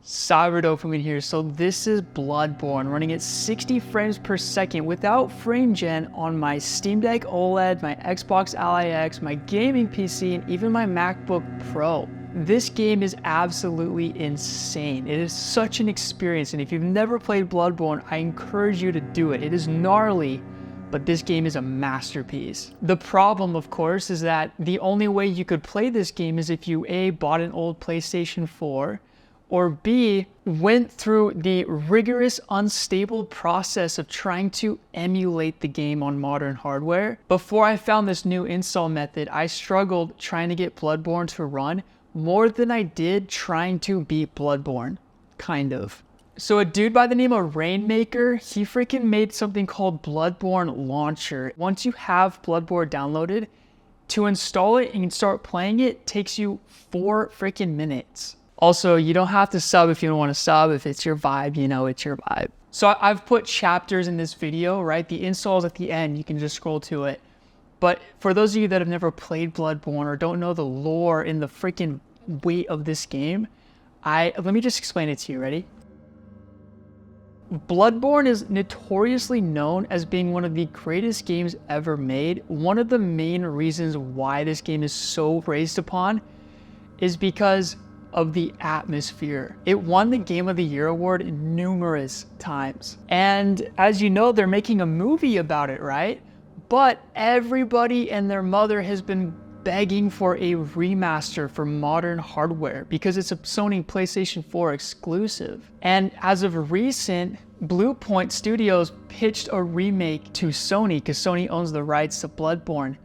Cyber Dopamine here. So this is Bloodborne running at 60 frames per second without frame gen on my Steamdeck Oled, my Xbox Ally X, my gaming PC, and even my MacBook Pro. This game is absolutely insane. It is such an experience, and if you've never played Bloodborne, I encourage you to do it. It is gnarly, but this game is a masterpiece. The problem, of course, is that the only way you could play this game is if you A, bought an old PlayStation 4, or B, went through the rigorous, unstable process of trying to emulate the game on modern hardware. Before I found this new install method, I struggled trying to get Bloodborne to run more than I did trying to beat Bloodborne, kind of. So a dude by the name of Rainmaker, he freaking made something called Bloodborne Launcher. Once you have Bloodborne downloaded, to install it and start playing it takes you 4 freaking minutes. Also, you don't have to sub if you don't want to sub. If it's your vibe, you know it's your vibe. So I've put chapters in this video, right? The install's at the end. You can just scroll to it. But for those of you that have never played Bloodborne or don't know the lore and the freaking weight of this game, let me just explain it to you. Ready? Bloodborne is notoriously known as being one of the greatest games ever made. One of the main reasons why this game is so praised upon is because of the atmosphere. It won the Game of the Year award numerous times. And as you know, they're making a movie about it, right? But everybody and their mother has been begging for a remaster for modern hardware because it's a Sony PlayStation 4 exclusive. And as of recent, Bluepoint Studios pitched a remake to Sony because Sony owns the rights to Bloodborne.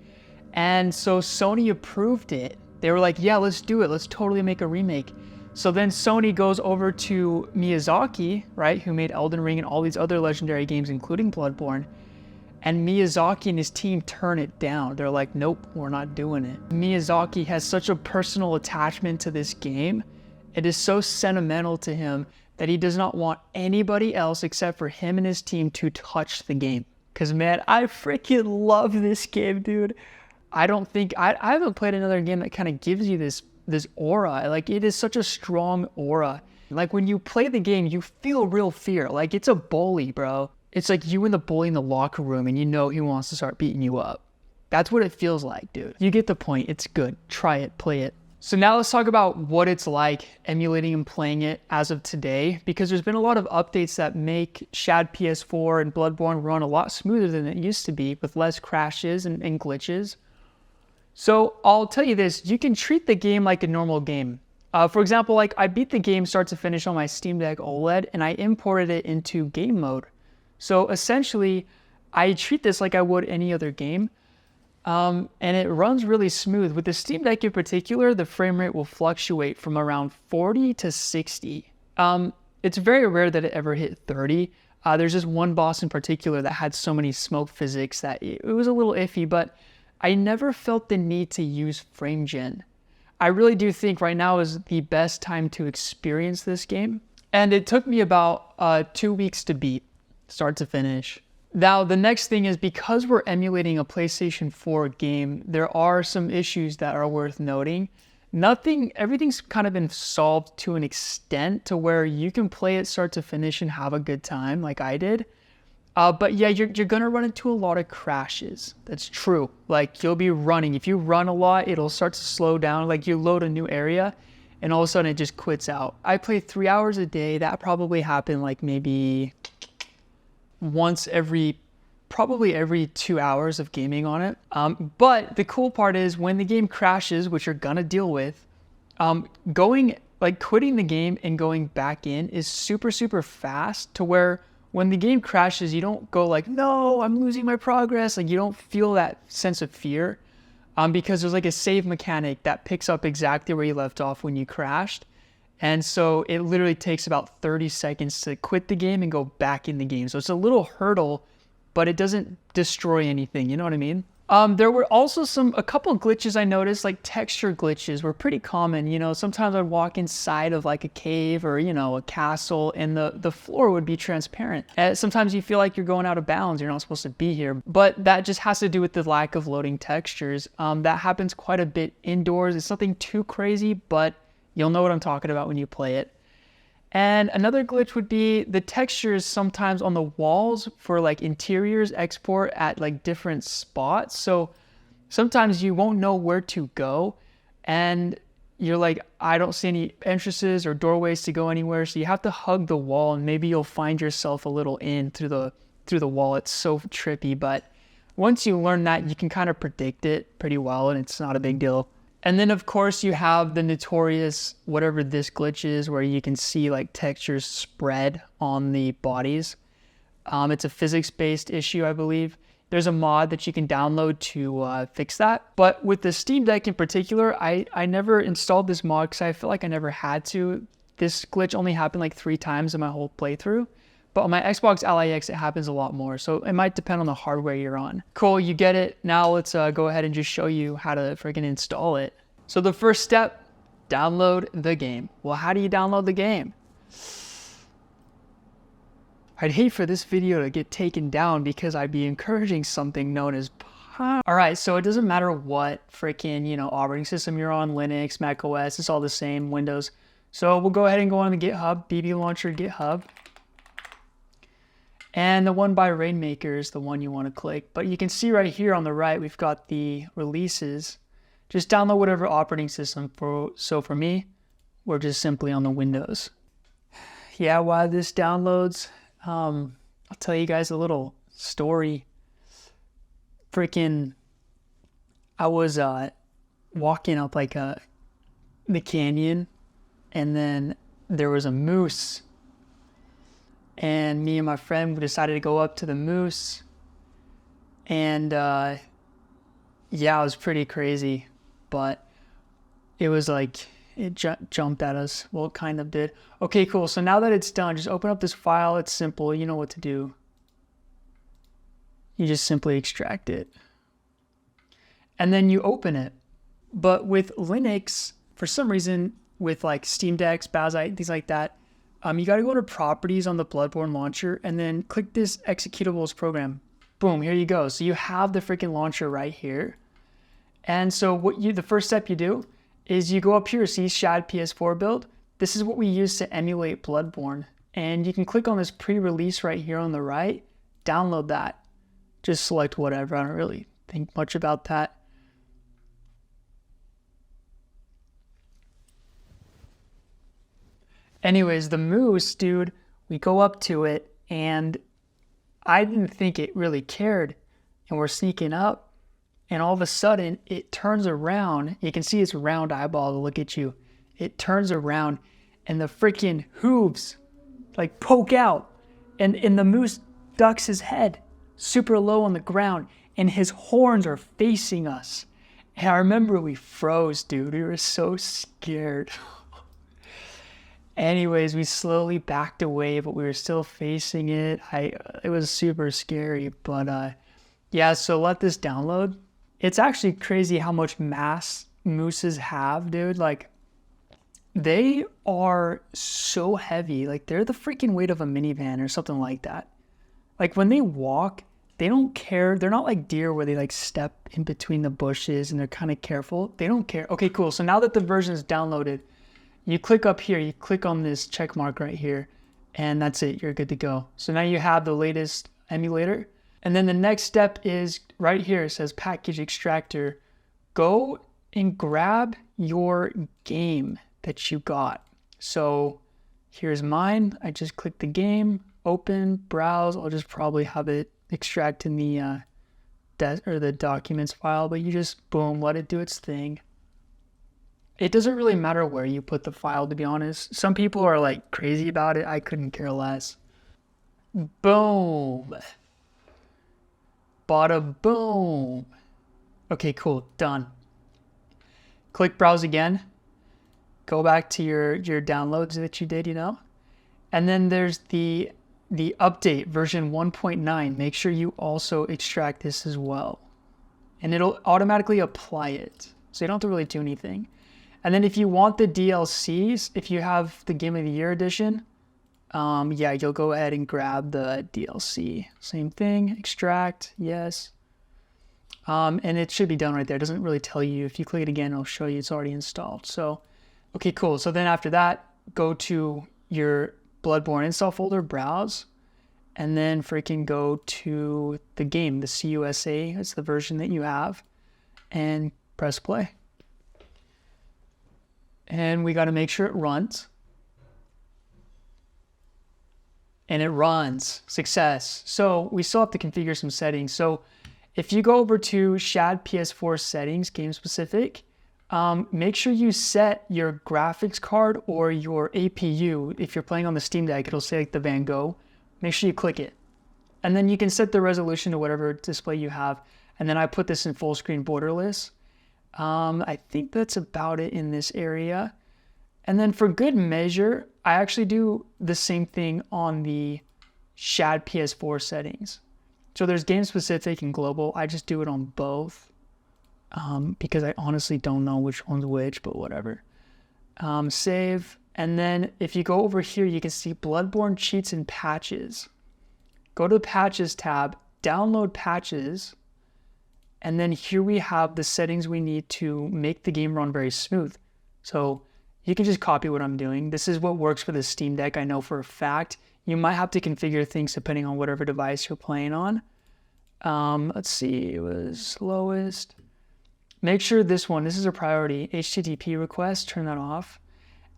And so Sony approved it. They were like, yeah, let's do it. Let's totally make a remake. So then Sony goes over to Miyazaki, right, who made Elden Ring and all these other legendary games, including Bloodborne. And Miyazaki and his team turn it down. They're like, nope, we're not doing it. Miyazaki has such a personal attachment to this game. It is so sentimental to him that he does not want anybody else except for him and his team to touch the game. Because, man, I freaking love this game, dude. I haven't played another game that kind of gives you this aura. Like, it is such a strong aura. Like, when you play the game, you feel real fear. Like, it's a bully, bro. It's like you and the bully in the locker room and you know he wants to start beating you up. That's what it feels like, dude. You get the point. It's good. Try it. Play it. So now let's talk about what it's like emulating and playing it as of today, because there's been a lot of updates that make Shad PS4 and Bloodborne run a lot smoother than it used to be, with less crashes and glitches. So I'll tell you this, you can treat the game like a normal game. For example, like I beat the game start to finish on my Steamdeck Oled and I imported it into game mode. So essentially, I treat this like I would any other game. And it runs really smooth. With the Steam Deck in particular, the frame rate will fluctuate from around 40 to 60. It's very rare that it ever hit 30. There's just one boss in particular that had so many smoke physics that it was a little iffy, but I never felt the need to use frame gen. I really do think right now is the best time to experience this game. And it took me about 2 weeks to beat, start to finish. Now, the next thing is because we're emulating a PlayStation 4 game, there are some issues that are worth noting. Everything's kind of been solved to an extent to where you can play it start to finish and have a good time like I did. But yeah, you're gonna run into a lot of crashes. That's true. Like you'll be running. If you run a lot, it'll start to slow down. Like you load a new area and all of a sudden it just quits out. I play 3 hours a day. That probably happened like maybe once probably every 2 hours of gaming on it. But the cool part is when the game crashes, which you're gonna deal with, quitting the game and going back in is super, super fast to where when the game crashes, you don't go like, no, I'm losing my progress. Like you don't feel that sense of fear because there's like a save mechanic that picks up exactly where you left off when you crashed. And so it literally takes about 30 seconds to quit the game and go back in the game. So it's a little hurdle, but it doesn't destroy anything. You know what I mean? There were also a couple glitches I noticed, like texture glitches were pretty common. You know, sometimes I'd walk inside of like a cave or, you know, a castle and the floor would be transparent. And sometimes you feel like you're going out of bounds. You're not supposed to be here, but that just has to do with the lack of loading textures. That happens quite a bit indoors. It's nothing too crazy, but you'll know what I'm talking about when you play it. And another glitch would be the textures sometimes on the walls for like interiors export at like different spots. So sometimes you won't know where to go and you're like, I don't see any entrances or doorways to go anywhere. So you have to hug the wall and maybe you'll find yourself a little in through the wall. It's so trippy, but once you learn that, you can kind of predict it pretty well and it's not a big deal. And then of course you have the notorious, whatever this glitch is, where you can see like textures spread on the bodies. It's a physics-based issue, I believe. There's a mod that you can download to fix that. But with the Steam Deck in particular, I never installed this mod because I feel like I never had to. This glitch only happened like 3 times in my whole playthrough. But on my Xbox Ally X, it happens a lot more. So it might depend on the hardware you're on. Cool, you get it. Now let's go ahead and just show you how to freaking install it. So the first step, download the game. Well, how do you download the game? I'd hate for this video to get taken down because I'd be encouraging something known as all right, so it doesn't matter what freaking, operating system you're on, Linux, macOS, it's all the same, Windows. So we'll go ahead and go on the GitHub, BBLauncher GitHub. And the one by Rainmaker is the one you want to click. But you can see right here on the right, we've got the releases. Just download whatever operating system. So for me, we're just simply on the Windows. Yeah, while this downloads, I'll tell you guys a little story. Freaking, I was walking up like the canyon, and then there was a moose. And me and my friend decided to go up to the moose. And yeah, it was pretty crazy. But it was like, it jumped at us. Well, it kind of did. Okay, cool. So now that it's done, just open up this file. It's simple. You know what to do. You just simply extract it. And then you open it. But with Linux, for some reason, with like Steam Decks, Bazite, things like that, you got to go to Properties on the Bloodborne launcher and then click this Executables program. Boom, here you go. So you have the freaking launcher right here. And so the first step you do is you go up here, see Shad PS4 build. This is what we use to emulate Bloodborne. And you can click on this pre-release right here on the right, download that. Just select whatever. I don't really think much about that. Anyways, the moose, dude, we go up to it and I didn't think it really cared. And we're sneaking up and all of a sudden it turns around. You can see its round eyeball to look at you. It turns around and the freaking hooves like poke out and the moose ducks his head super low on the ground and his horns are facing us. And I remember we froze, dude. We were so scared. Anyways, we slowly backed away, but we were still facing it. It was super scary, but yeah, so let this download. It's actually crazy how much mass mooses have, dude. Like, they are so heavy. Like, they're the freaking weight of a minivan or something like that. Like, when they walk, they don't care. They're not like deer where they like step in between the bushes and they're kind of careful. They don't care. Okay, cool. So now that the version is downloaded, you click up here, you click on this check mark right here, and that's it, you're good to go. So now you have the latest emulator. And then the next step is right here, it says package extractor. Go and grab your game that you got. So here's mine. I just click the game, open, browse. I'll just probably have it extract in the documents file, but you just boom, let it do its thing. It doesn't really matter where you put the file, to be honest. Some people are like crazy about it. I couldn't care less. Boom. Bada boom. Okay, cool, done. Click browse again. Go back to your downloads that you did, And then there's the update version 1.9. Make sure you also extract this as well. And it'll automatically apply it. So you don't have to really do anything. And then if you want the DLCs, if you have the Game of the Year edition, yeah, you'll go ahead and grab the DLC. Same thing, extract, yes. And it should be done right there. It doesn't really tell you. If you click it again, it'll show you it's already installed. So, okay, cool. So then after that, go to your Bloodborne install folder, browse, and then freaking go to the game, the CUSA, it's the version that you have, and press play. And we got to make sure it runs. And it runs. Success. So we still have to configure some settings. So if you go over to Shad PS4 settings, game specific, make sure you set your graphics card or your APU. If you're playing on the Steam Deck, it'll say like the Van Gogh. Make sure you click it. And then you can set the resolution to whatever display you have. And then I put this in full screen borderless. I think that's about it in this area. And then for good measure, I actually do the same thing on the Shad PS4 settings. So there's game specific and global. I just do it on both because I honestly don't know which one's which, but whatever. Save. And then if you go over here, you can see Bloodborne cheats and patches. Go to the patches tab, download patches. And then here we have the settings we need to make the game run very smooth. So you can just copy what I'm doing. This is what works for the Steam Deck, I know for a fact. You might have to configure things depending on whatever device you're playing on. Let's see, it was slowest. Make sure this is a priority. HTTP request, turn that off.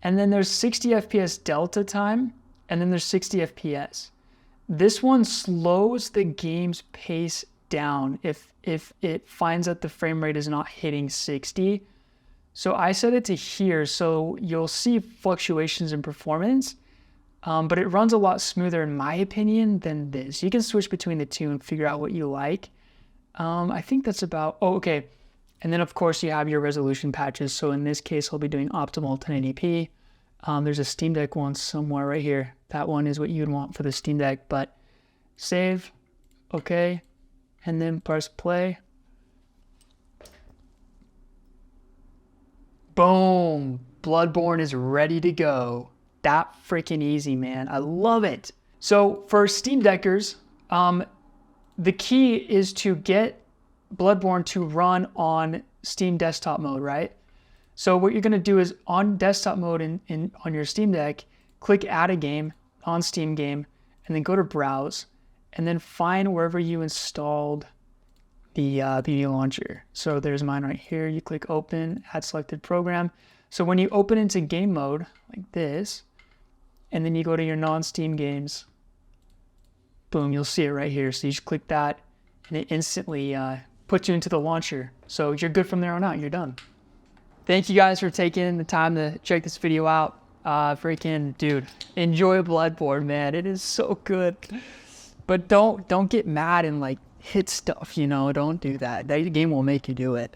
And then there's 60 FPS delta time, and then there's 60 FPS. This one slows the game's pace down if it finds that the frame rate is not hitting 60. So I set it to here, so you'll see fluctuations in performance, but it runs a lot smoother in my opinion than this. You can switch between the two and figure out what you like. I think that's about, oh, okay. And then of course you have your resolution patches. So in this case, I'll be doing optimal 1080p. There's a Steam Deck one somewhere right here. That one is what you'd want for the Steam Deck, but save, okay. And then press play. Boom! Bloodborne is ready to go. That freaking easy, man. I love it. So for Steam Deckers, the key is to get Bloodborne to run on Steam desktop mode, right? So what you're gonna do is on desktop mode on your Steam Deck, click add a game, on Steam game, and then go to browse, and then find wherever you installed the BBLauncher. So there's mine right here. You click open, add selected program. So when you open into game mode like this, and then you go to your non-Steam games, boom, you'll see it right here. So you just click that and it instantly puts you into the launcher. So you're good from there on out, you're done. Thank you guys for taking the time to check this video out. Freaking dude, enjoy Bloodborne, man. It is so good. But don't get mad and like hit stuff, you know, don't do that. That game will make you do it.